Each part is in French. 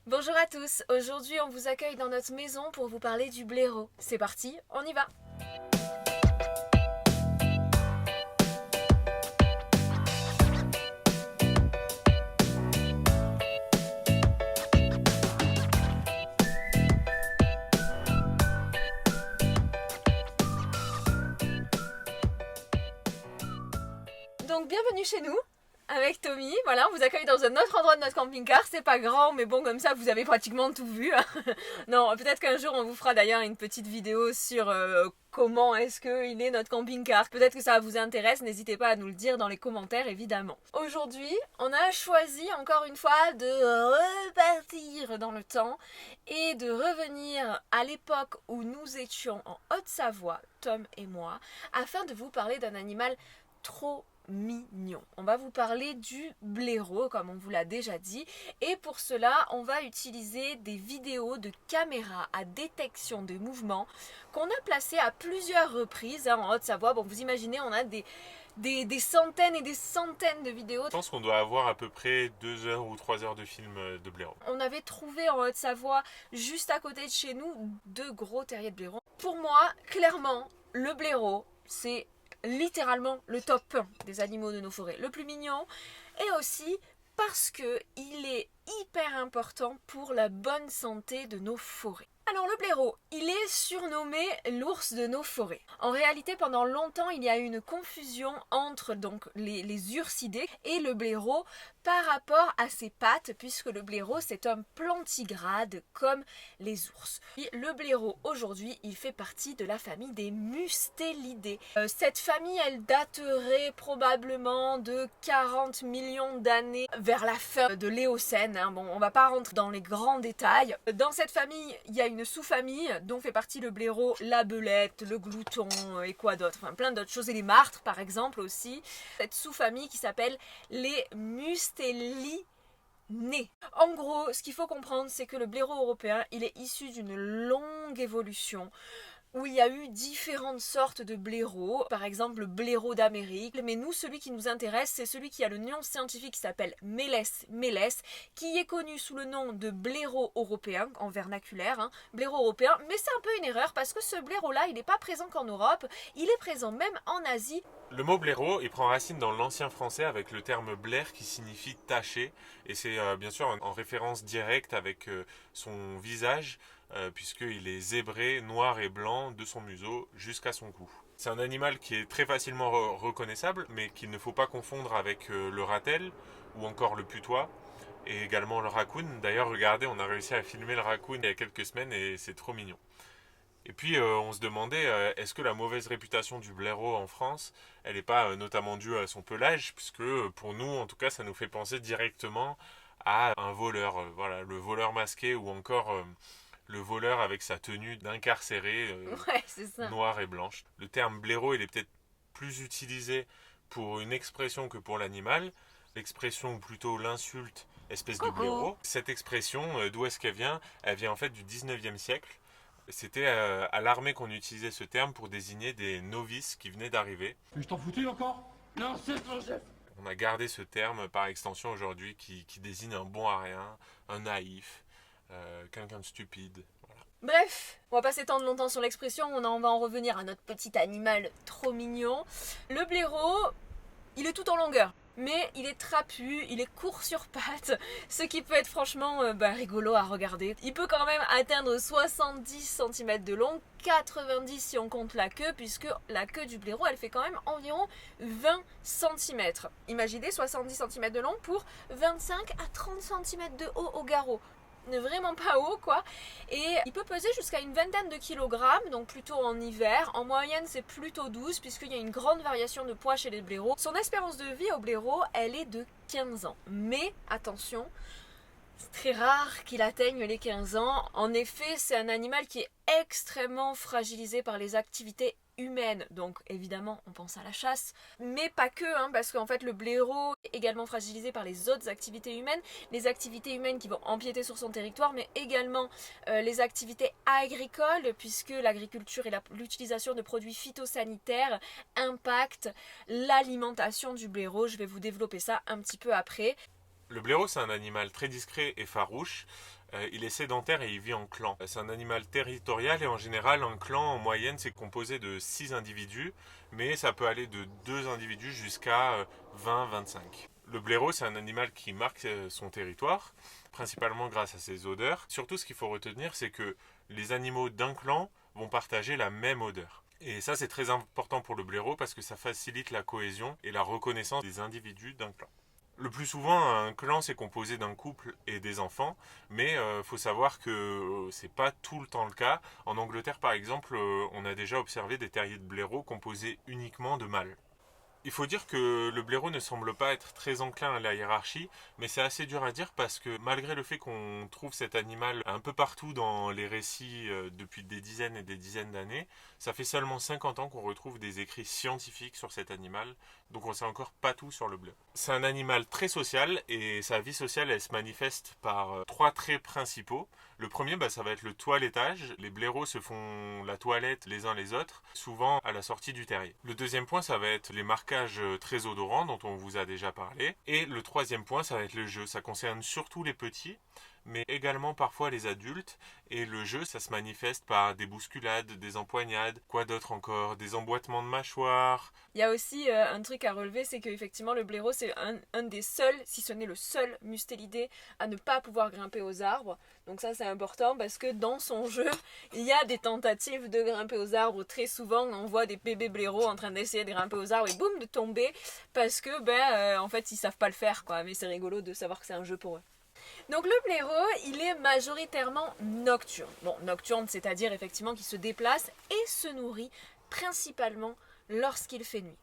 Bonjour à tous, aujourd'hui on vous accueille dans notre maison pour vous parler du blaireau. C'est parti, on y va. Donc bienvenue chez nous avec Tommy. Voilà, on vous accueille dans un autre endroit de notre camping-car. C'est pas grand, mais bon, comme ça vous avez pratiquement tout vu. Non, peut-être qu'un jour on vous fera d'ailleurs une petite vidéo sur comment est-ce qu'il est notre camping-car. Peut-être que ça vous intéresse, n'hésitez pas à nous le dire dans les commentaires évidemment. Aujourd'hui, on a choisi encore une fois de repartir dans le temps et de revenir à l'époque où nous étions en Haute-Savoie, Tom et moi, afin de vous parler d'un animal trop mignon. On va vous parler du blaireau, comme on vous l'a déjà dit, et pour cela, on va utiliser des vidéos de caméras à détection de mouvement qu'on a placées à plusieurs reprises en Haute-Savoie. Bon, vous imaginez, on a des centaines et des centaines de vidéos. Je pense qu'on doit avoir à peu près 2 heures ou 3 heures de film de blaireau. On avait trouvé en Haute-Savoie, juste à côté de chez nous, 2 gros terriers de blaireau. Pour moi, clairement, le blaireau, c'est littéralement le top 1 des animaux de nos forêts, le plus mignon, et aussi parce que il est hyper important pour la bonne santé de nos forêts. Alors le blaireau, il est surnommé l'ours de nos forêts. En réalité, pendant longtemps, il y a eu une confusion entre donc les ursidés et le blaireau par rapport à ses pattes, puisque le blaireau c'est un plantigrade comme les ours. Et le blaireau aujourd'hui, il fait partie de la famille des mustélidés. Cette famille, elle daterait probablement de 40 millions d'années vers la fin de l'Éocène. Bon, on va pas rentrer dans les grands détails. Dans cette famille, il y a une sous-famille dont fait partie le blaireau, la belette, le glouton et quoi d'autre, enfin plein d'autres choses, et les martres par exemple aussi. Cette sous-famille qui s'appelle les mustélinés. En gros, ce qu'il faut comprendre, c'est que le blaireau européen, il est issu d'une longue évolution où il y a eu différentes sortes de blaireaux, par exemple le blaireau d'Amérique, mais nous, celui qui nous intéresse, c'est celui qui a le nom scientifique qui s'appelle Meles meles, qui est connu sous le nom de blaireau européen, en vernaculaire, blaireau européen, mais c'est un peu une erreur parce que ce blaireau-là, il n'est pas présent qu'en Europe, il est présent même en Asie. Le mot blaireau, il prend racine dans l'ancien français avec le terme blaire qui signifie taché, et c'est bien sûr en référence directe avec son visage, puisqu'il est zébré, noir et blanc de son museau jusqu'à son cou. C'est un animal qui est très facilement reconnaissable, mais qu'il ne faut pas confondre avec le ratel ou encore le putois, et également le raccoon. D'ailleurs, regardez, on a réussi à filmer le raccoon il y a quelques semaines et c'est trop mignon. Et puis on se demandait, est-ce que la mauvaise réputation du blaireau en France, elle n'est pas notamment due à son pelage, puisque pour nous, en tout cas, ça nous fait penser directement à un voleur, voilà, le voleur masqué ou encore le voleur avec sa tenue d'incarcéré Ouais, c'est ça. noire et blanche. Le terme blaireau, il est peut-être plus utilisé pour une expression que pour l'animal. L'expression, ou plutôt l'insulte, espèce de blaireau. Cette expression, d'où est-ce qu'elle vient? Elle vient en fait du 19e siècle. C'était à l'armée qu'on utilisait ce terme pour désigner des novices qui venaient d'arriver. Mais je t'en foutais encore? Non, c'est ton chef. On a gardé ce terme par extension aujourd'hui qui désigne un bon à rien, un naïf, quelqu'un de stupide. Voilà. Bref, on va pas s'étendre longtemps sur l'expression, on va en revenir à notre petit animal trop mignon. Le blaireau, il est tout en longueur, mais il est trapu, il est court sur pattes, ce qui peut être franchement rigolo à regarder. Il peut quand même atteindre 70 cm de long, 90 si on compte la queue, puisque la queue du blaireau, elle fait quand même environ 20 cm. Imaginez 70 cm de long pour 25 à 30 cm de haut au garrot. Vraiment pas haut quoi, et il peut peser jusqu'à une vingtaine de kilogrammes, donc plutôt en hiver. En moyenne c'est plutôt 12 puisqu'il y a une grande variation de poids chez les blaireaux. Son espérance de vie au blaireau, elle est de 15 ans, mais attention, c'est très rare qu'il atteigne les 15 ans. En effet, c'est un animal qui est extrêmement fragilisé par les activités humaine, donc évidemment on pense à la chasse, mais pas que, parce qu'en fait le blaireau est également fragilisé par les autres activités humaines, les activités humaines qui vont empiéter sur son territoire, mais également les activités agricoles, puisque l'agriculture et l'utilisation de produits phytosanitaires impactent l'alimentation du blaireau. Je vais vous développer ça un petit peu après. Le blaireau, c'est un animal très discret et farouche. Il est sédentaire et il vit en clan. C'est un animal territorial et en général, un clan en moyenne, c'est composé de 6 individus, mais ça peut aller de 2 individus jusqu'à 20-25. Le blaireau, c'est un animal qui marque son territoire, principalement grâce à ses odeurs. Surtout, ce qu'il faut retenir, c'est que les animaux d'un clan vont partager la même odeur. Et ça, c'est très important pour le blaireau parce que ça facilite la cohésion et la reconnaissance des individus d'un clan. Le plus souvent, un clan, c'est composé d'un couple et des enfants, mais faut savoir que c'est pas tout le temps le cas. En Angleterre, par exemple, on a déjà observé des terriers de blaireaux composés uniquement de mâles. Il faut dire que le blaireau ne semble pas être très enclin à la hiérarchie, mais c'est assez dur à dire parce que malgré le fait qu'on trouve cet animal un peu partout dans les récits depuis des dizaines et des dizaines d'années, ça fait seulement 50 ans qu'on retrouve des écrits scientifiques sur cet animal, donc on ne sait encore pas tout sur le blaireau. C'est un animal très social et sa vie sociale elle se manifeste par 3 traits principaux. Le premier, ça va être le toilettage. Les blaireaux se font la toilette les uns les autres, souvent à la sortie du terrier. Le deuxième point, ça va être les marquages très odorants dont on vous a déjà parlé. Et le troisième point, ça va être le jeu. Ça concerne surtout les petits, mais également parfois les adultes. Et le jeu, ça se manifeste par des bousculades, des empoignades, quoi d'autre encore, des emboîtements de mâchoires. Il y a aussi un truc à relever, c'est qu'effectivement le blaireau c'est un des seuls, si ce n'est le seul mustélidé à ne pas pouvoir grimper aux arbres. Donc ça c'est important parce que dans son jeu, il y a des tentatives de grimper aux arbres. Très souvent on voit des bébés blaireaux en train d'essayer de grimper aux arbres et boum de tomber parce que en fait ils savent pas le faire quoi. Mais c'est rigolo de savoir que c'est un jeu pour eux. Donc le blaireau, il est majoritairement nocturne. Bon, nocturne, c'est-à-dire effectivement qu'il se déplace et se nourrit principalement lorsqu'il fait nuit.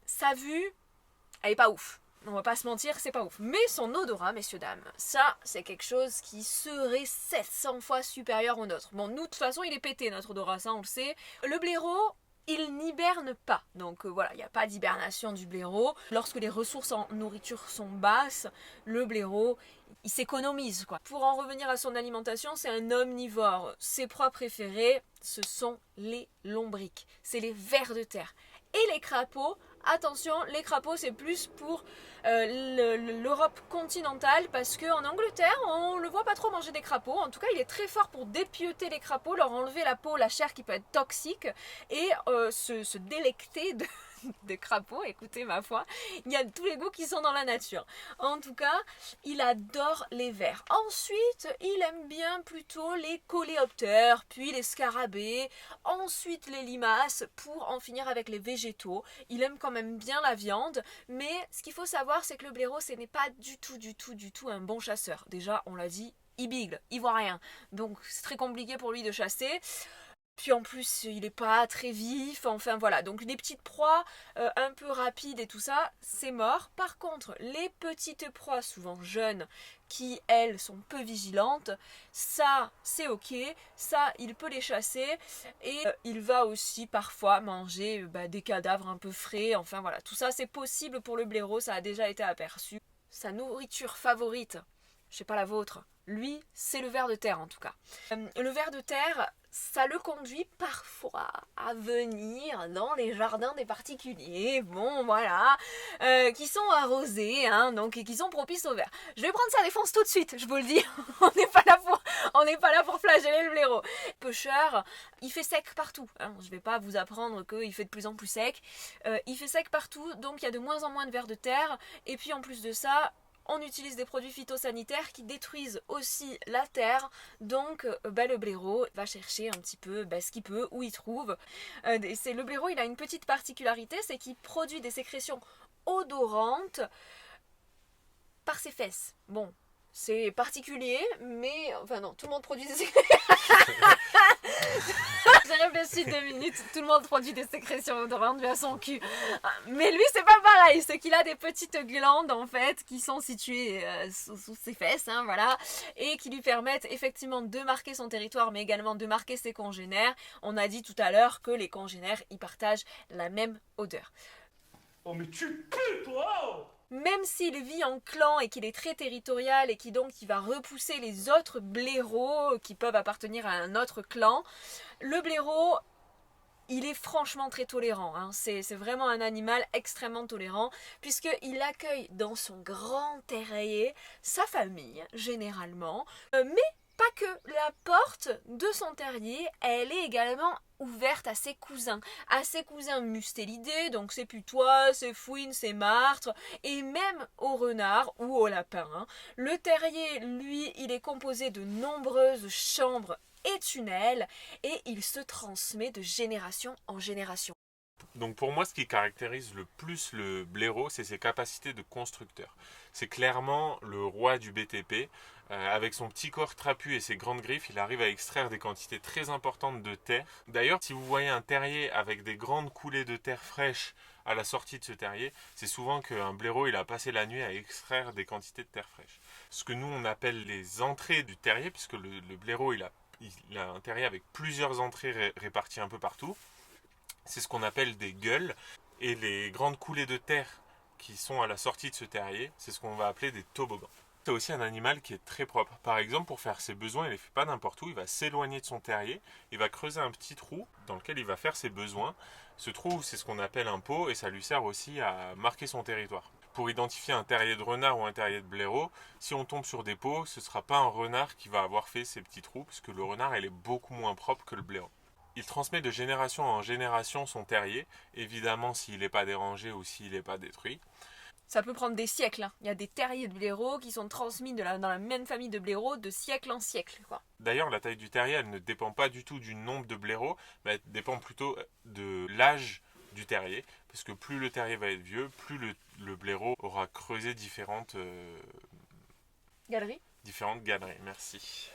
Sa vue, elle est pas ouf. On va pas se mentir, c'est pas ouf. Mais son odorat, messieurs, dames, ça, c'est quelque chose qui serait 700 fois supérieur au nôtre. Bon, nous, de toute façon, il est pété, notre odorat, ça, on le sait. Le blaireau, il n'hiberne pas. Donc voilà, il n'y a pas d'hibernation du blaireau. Lorsque les ressources en nourriture sont basses, le blaireau, il s'économise quoi. Pour en revenir à son alimentation, c'est un omnivore. Ses proies préférées, ce sont les lombrics. C'est les vers de terre. Et les crapauds, attention, les crapauds c'est plus pour l'Europe continentale parce qu'en Angleterre on le voit pas trop manger des crapauds. En tout cas il est très fort pour dépioter les crapauds, leur enlever la peau, la chair qui peut être toxique et se délecter de crapauds. Écoutez ma foi, il y a tous les goûts qui sont dans la nature. En tout cas il adore les vers. Ensuite il aime bien plutôt les coléoptères, puis les scarabées, ensuite les limaces pour en finir avec les végétaux. Il aime quand même bien la viande, mais ce qu'il faut savoir c'est que le blaireau ce n'est pas du tout un bon chasseur. Déjà on l'a dit, il bigle, il voit rien, donc c'est très compliqué pour lui de chasser. Puis en plus, il n'est pas très vif, enfin voilà. Donc les petites proies un peu rapides et tout ça, c'est mort. Par contre, les petites proies, souvent jeunes, qui elles sont peu vigilantes, ça c'est ok, ça il peut les chasser. Et il va aussi parfois manger des cadavres un peu frais, enfin voilà. Tout ça c'est possible pour le blaireau, ça a déjà été aperçu. Sa nourriture favorite, je sais pas la vôtre, lui c'est le ver de terre en tout cas. Le ver de terre, ça le conduit parfois à venir dans les jardins des particuliers, bon voilà, qui sont arrosés, hein, donc et qui sont propices au ver. Je vais prendre sa défense tout de suite, je vous le dis, on n'est pas là pour flageller le blaireau. Pêcheur, il fait sec partout, hein. Je vais pas vous apprendre qu'il fait de plus en plus sec, il fait sec partout, donc il y a de moins en moins de vers de terre, et puis en plus de ça, on utilise des produits phytosanitaires qui détruisent aussi la terre, donc le blaireau va chercher un petit peu ce qu'il peut, où il trouve. Le blaireau, il a une petite particularité, c'est qu'il produit des sécrétions odorantes par ses fesses. Bon, c'est particulier, mais enfin non, tout le monde produit des sécrétions. J'ai réfléchi 2 minutes, tout le monde produit des sécrétions odorantes via son cul. Mais lui, c'est pas pareil, c'est qu'il a des petites glandes en fait qui sont situées sous ses fesses, hein, voilà, et qui lui permettent effectivement de marquer son territoire, mais également de marquer ses congénères. On a dit tout à l'heure que les congénères, ils partagent la même odeur. Oh mais tu pues toi! Même s'il vit en clan et qu'il est très territorial et qui donc il va repousser les autres blaireaux qui peuvent appartenir à un autre clan, le blaireau, il est franchement très tolérant, hein. C'est vraiment un animal extrêmement tolérant puisqu'il accueille dans son grand terrier sa famille généralement, mais Pas que, la porte de son terrier, elle est également ouverte à ses cousins mustélidés, donc ses putois, ses fouines, ses martres, et même aux renards ou aux lapins. Hein. Le terrier, lui, il est composé de nombreuses chambres et tunnels, et il se transmet de génération en génération. Donc pour moi, ce qui caractérise le plus le blaireau, c'est ses capacités de constructeur. C'est clairement le roi du BTP. Avec son petit corps trapu et ses grandes griffes, il arrive à extraire des quantités très importantes de terre. D'ailleurs, si vous voyez un terrier avec des grandes coulées de terre fraîche à la sortie de ce terrier, c'est souvent qu'un blaireau il a passé la nuit à extraire des quantités de terre fraîche. Ce que nous on appelle les entrées du terrier, puisque le blaireau il a un terrier avec plusieurs entrées réparties un peu partout. C'est ce qu'on appelle des gueules. Et les grandes coulées de terre qui sont à la sortie de ce terrier, c'est ce qu'on va appeler des toboggans. C'est aussi un animal qui est très propre. Par exemple, pour faire ses besoins, il ne les fait pas n'importe où. Il va s'éloigner de son terrier, il va creuser un petit trou dans lequel il va faire ses besoins. Ce trou, c'est ce qu'on appelle un pot et ça lui sert aussi à marquer son territoire. Pour identifier un terrier de renard ou un terrier de blaireau, si on tombe sur des pots, ce ne sera pas un renard qui va avoir fait ces petits trous, puisque le renard, il est beaucoup moins propre que le blaireau. Il transmet de génération en génération son terrier, évidemment s'il n'est pas dérangé ou s'il n'est pas détruit. Ça peut prendre des siècles. Hein. Il y a des terriers de blaireaux qui sont transmis dans la même famille de blaireaux de siècle en siècle. Quoi. D'ailleurs, la taille du terrier, elle ne dépend pas du tout du nombre de blaireaux, mais elle dépend plutôt de l'âge du terrier. Parce que plus le terrier va être vieux, plus le blaireau aura creusé différentes galeries. Merci.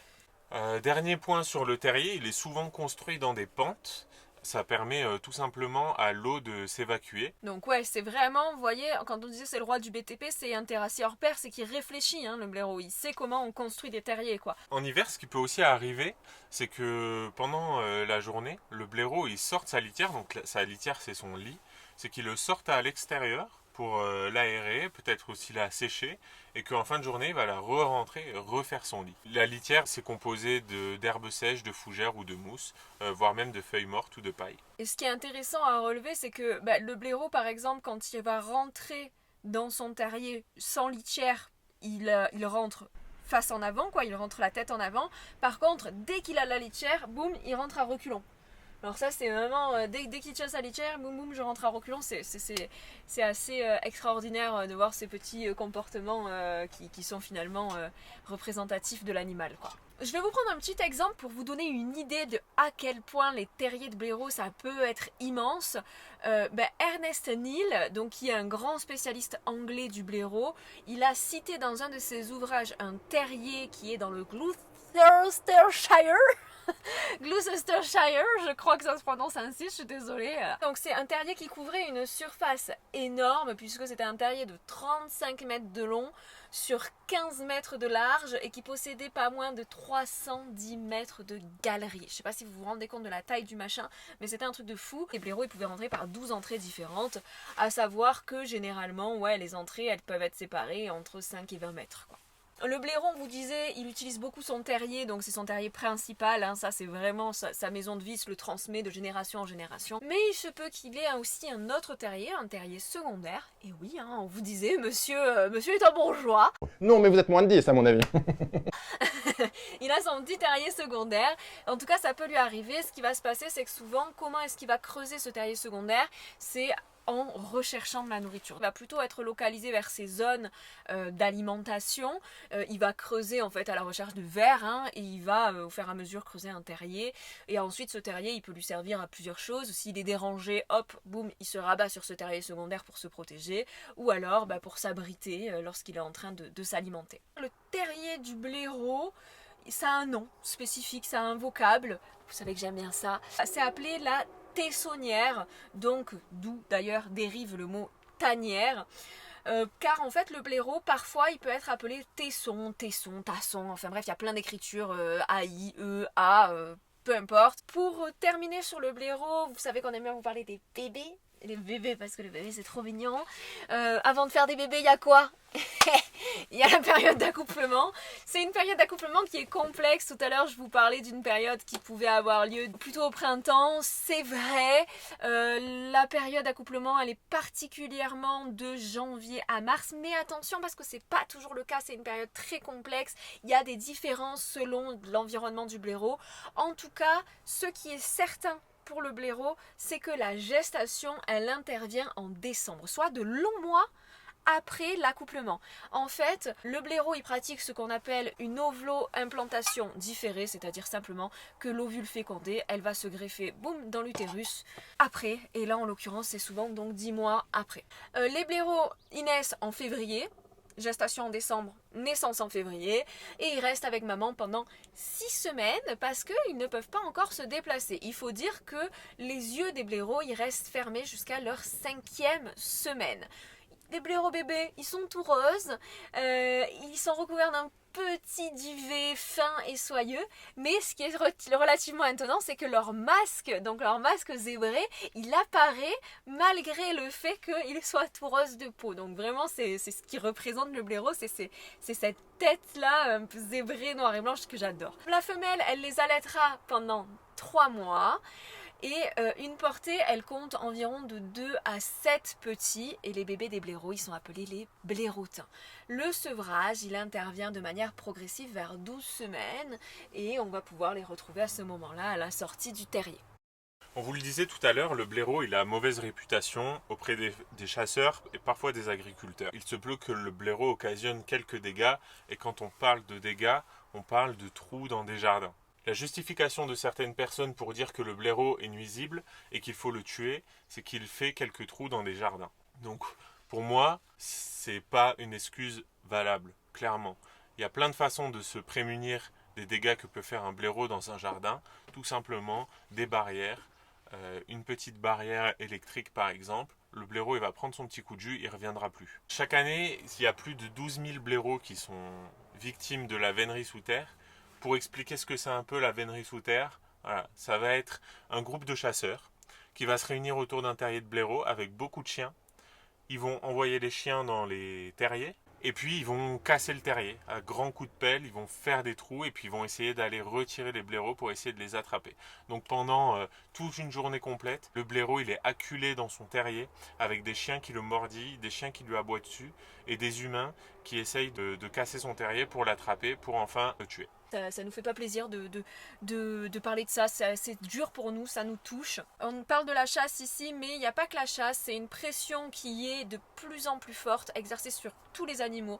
Dernier point sur le terrier, il est souvent construit dans des pentes. Ça permet tout simplement à l'eau de s'évacuer. Donc ouais, c'est vraiment, vous voyez, quand on disait c'est le roi du BTP, c'est un terrassier hors pair, c'est qu'il réfléchit, hein, le blaireau. Il sait comment on construit des terriers, quoi. En hiver, ce qui peut aussi arriver, c'est que pendant la journée, le blaireau, il sort de sa litière, donc sa litière, c'est son lit, c'est qu'il le sorte à l'extérieur pour l'aérer, peut-être aussi la sécher, et qu'en fin de journée, il va la re-rentrer, refaire son lit. La litière, c'est composé d'herbes sèches, de fougères ou de mousse, voire même de feuilles mortes ou de paille. Et ce qui est intéressant à relever, c'est que le blaireau, par exemple, quand il va rentrer dans son terrier sans litière, il rentre face en avant, quoi, il rentre la tête en avant. Par contre, dès qu'il a la litière, boum, il rentre à reculons. Alors ça c'est vraiment, dès qu'il tient sa litière, boum boum, je rentre à reculons, c'est assez extraordinaire de voir ces petits comportements qui sont finalement représentatifs de l'animal, quoi. Je vais vous prendre un petit exemple pour vous donner une idée de à quel point les terriers de blaireau ça peut être immense. Ernest Neal, donc, qui est un grand spécialiste anglais du blaireau, il a cité dans un de ses ouvrages un terrier qui est dans le Gloucestershire. Gloucestershire, je crois que ça se prononce ainsi, je suis désolée. Donc c'est un terrier qui couvrait une surface énorme puisque c'était un terrier de 35 mètres de long sur 15 mètres de large et qui possédait pas moins de 310 mètres de galerie. Je sais pas si vous vous rendez compte de la taille du machin, mais c'était un truc de fou. Les blaireaux ils pouvaient rentrer par 12 entrées différentes, à savoir que généralement les entrées elles peuvent être séparées entre 5 et 20 mètres, quoi. Le blaireau, on vous disait, il utilise beaucoup son terrier, donc c'est son terrier principal, hein, ça c'est vraiment sa maison de vie, il se le transmet de génération en génération. Mais il se peut qu'il ait aussi un autre terrier, un terrier secondaire, et oui, hein, on vous disait, monsieur est un bourgeois. Non, mais vous êtes moins de 10 à mon avis. Il a son petit terrier secondaire, en tout cas ça peut lui arriver. Ce qui va se passer, c'est que souvent, comment est-ce qu'il va creuser ce terrier secondaire? C'est en recherchant de la nourriture. Il va plutôt être localisé vers ces zones d'alimentation. Il va creuser en fait à la recherche de vers, hein, et il va au fur et à mesure creuser un terrier. Et ensuite ce terrier il peut lui servir à plusieurs choses. S'il est dérangé, hop, boum, il se rabat sur ce terrier secondaire pour se protéger, ou alors pour s'abriter lorsqu'il est en train de s'alimenter. Le terrier du blaireau, ça a un nom spécifique, ça a un vocable. Vous savez que j'aime bien ça. C'est appelé la tessonnière, donc d'où d'ailleurs dérive le mot tanière, car en fait le blaireau parfois il peut être appelé tesson, tasson, enfin bref il y a plein d'écritures, AI, A, peu importe. Pour terminer sur le blaireau, vous savez qu'on aime bien vous parler des bébés. les bébés, parce que les bébés c'est trop mignon. Avant de faire des bébés, il y a quoi? Il y a la période d'accouplement. C'est une période d'accouplement qui est complexe. Tout à l'heure, je vous parlais d'une période qui pouvait avoir lieu plutôt au printemps. C'est vrai, la période d'accouplement, elle est particulièrement de janvier à mars. Mais attention, parce que c'est pas toujours le cas. C'est une période très complexe. Il y a des différences selon l'environnement du blaireau. En tout cas, ce qui est certain pour le blaireau, c'est que la gestation, elle intervient en décembre, soit de longs mois après l'accouplement. En fait, le blaireau, il pratique ce qu'on appelle une ovlo-implantation différée, c'est-à-dire simplement que l'ovule fécondé, elle va se greffer, boum, dans l'utérus après, et là en l'occurrence, c'est souvent donc 10 mois après. Les blaireaux, ils naissent en février, gestation en décembre, naissance en février, et ils restent avec maman pendant 6 semaines parce qu'ils ne peuvent pas encore se déplacer. Il faut dire que les yeux des blaireaux, ils restent fermés jusqu'à leur 5e semaine. Les blaireaux bébés, ils sont tout roses, ils sont recouverts d'un petit duvet fin et soyeux, mais ce qui est relativement étonnant, c'est que leur masque, donc leur masque zébré, il apparaît malgré le fait qu'il soit tout rose de peau. Donc vraiment, c'est ce qui représente le blaireau, c'est cette tête-là, un peu zébrée, noire et blanche, que j'adore. La femelle, elle les allaitera pendant 3 mois. Et une portée, elle compte environ de 2 à 7 petits, et les bébés des blaireaux, ils sont appelés les blaireautins. Le sevrage, il intervient de manière progressive vers 12 semaines, et on va pouvoir les retrouver à ce moment-là, à la sortie du terrier. On vous le disait tout à l'heure, le blaireau il a mauvaise réputation auprès des chasseurs et parfois des agriculteurs. Il se peut que le blaireau occasionne quelques dégâts, et quand on parle de dégâts, on parle de trous dans des jardins. La justification de certaines personnes pour dire que le blaireau est nuisible et qu'il faut le tuer, c'est qu'il fait quelques trous dans des jardins. Donc pour moi, c'est pas une excuse valable, clairement. Il y a plein de façons de se prémunir des dégâts que peut faire un blaireau dans un jardin. Tout simplement des barrières, une petite barrière électrique par exemple. Le blaireau il va prendre son petit coup de jus, il ne reviendra plus. Chaque année, il y a plus de 12 000 blaireaux qui sont victimes de la vénerie sous terre. Pour expliquer ce que c'est un peu la vénerie sous terre, voilà, ça va être un groupe de chasseurs qui va se réunir autour d'un terrier de blaireaux avec beaucoup de chiens. Ils vont envoyer les chiens dans les terriers et puis ils vont casser le terrier à grands coups de pelle, ils vont faire des trous et puis ils vont essayer d'aller retirer les blaireaux pour essayer de les attraper. Donc pendant toute une journée complète, le blaireau il est acculé dans son terrier avec des chiens qui le mordillent, des chiens qui lui aboient dessus et des humains qui essayent de casser son terrier pour l'attraper, pour enfin le tuer. Ça nous fait pas plaisir de parler de ça, c'est dur pour nous, ça nous touche. On parle de la chasse ici, mais il n'y a pas que la chasse, c'est une pression qui est de plus en plus forte, exercée sur tous les animaux,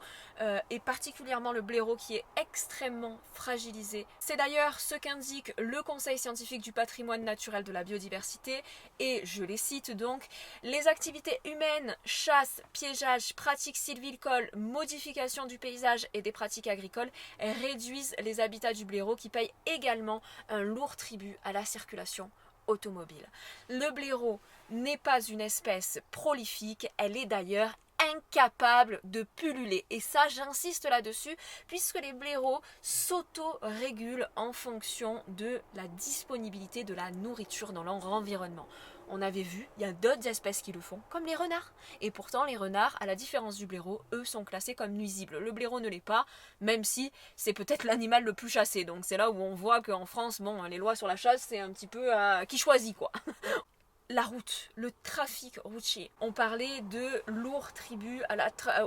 et particulièrement le blaireau qui est extrêmement fragilisé. C'est d'ailleurs ce qu'indique le Conseil scientifique du patrimoine naturel de la biodiversité, et je les cite donc: les activités humaines, chasse, piégeage, pratiques sylvicoles, modification du paysage et des pratiques agricoles réduisent les habitats du blaireau qui paye également un lourd tribut à la circulation automobile. Le blaireau n'est pas une espèce prolifique, elle est d'ailleurs incapable de pulluler. Et ça, j'insiste là-dessus, puisque les blaireaux s'auto-régulent en fonction de la disponibilité de la nourriture dans leur environnement. On avait vu, il y a d'autres espèces qui le font, comme les renards. Et pourtant, les renards, à la différence du blaireau, eux sont classés comme nuisibles. Le blaireau ne l'est pas, même si c'est peut-être l'animal le plus chassé. Donc c'est là où on voit qu'en France, bon, les lois sur la chasse, c'est un petit peu qui choisit, quoi. La route, le trafic routier. On parlait de lourd tribut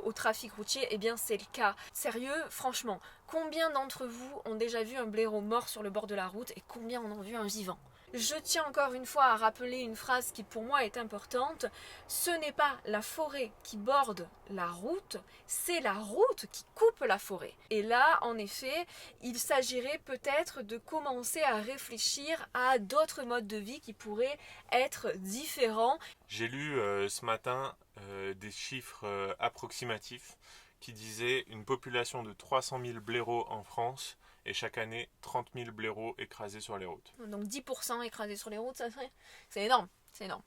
au trafic routier, eh bien c'est le cas. Sérieux, franchement, combien d'entre vous ont déjà vu un blaireau mort sur le bord de la route et combien en ont vu un vivant ? Je tiens encore une fois à rappeler une phrase qui pour moi est importante. Ce n'est pas la forêt qui borde la route, c'est la route qui coupe la forêt. Et là, en effet, il s'agirait peut-être de commencer à réfléchir à d'autres modes de vie qui pourraient être différents. J'ai lu ce matin des chiffres approximatifs qui disaient une population de 300 000 blaireaux en France et chaque année 30 000 blaireaux écrasés sur les routes. Donc 10% écrasés sur les routes, ça serait... C'est énorme, c'est énorme.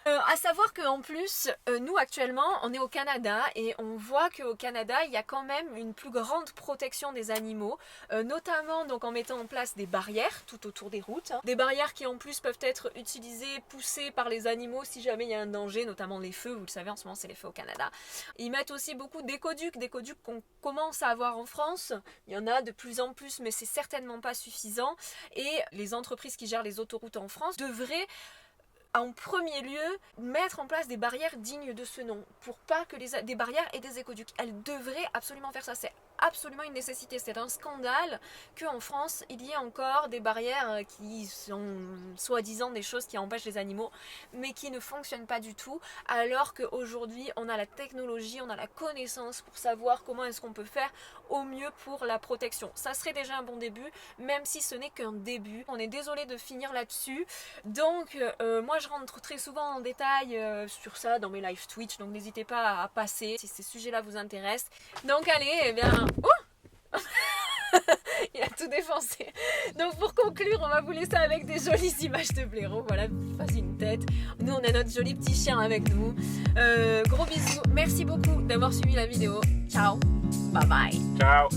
À savoir qu'en plus, nous actuellement, on est au Canada et on voit qu'au Canada, il y a quand même une plus grande protection des animaux, notamment donc en mettant en place des barrières tout autour des routes. Des barrières qui en plus peuvent être utilisées, poussées par les animaux si jamais il y a un danger, notamment les feux, vous le savez en ce moment c'est les feux au Canada. Ils mettent aussi beaucoup d'écoducs, des écoducs qu'on commence à avoir en France. Il y en a de plus en plus mais c'est certainement pas suffisant et les entreprises qui gèrent les autoroutes en France devraient en premier lieu, mettre en place des barrières dignes de ce nom, pour pas que des barrières et des écoducs. Elles devraient absolument faire ça, c'est absolument une nécessité. C'est un scandale qu'en France, il y ait encore des barrières qui sont soi-disant des choses qui empêchent les animaux, mais qui ne fonctionnent pas du tout, alors qu'aujourd'hui, on a la technologie, on a la connaissance pour savoir comment est-ce qu'on peut faire au mieux pour la protection. Ça serait déjà un bon début, même si ce n'est qu'un début. On est désolé de finir là-dessus, donc moi je rentre très souvent en détail sur ça dans mes live Twitch, donc n'hésitez pas à passer si ces sujets-là vous intéressent. Donc allez, eh bien... Il a tout défoncé. Donc pour conclure, on va vous laisser avec des jolies images de blaireau. Voilà, vas-y une tête. Nous, on a notre joli petit chien avec nous. Gros bisous. Merci beaucoup d'avoir suivi la vidéo. Ciao. Bye bye. Ciao.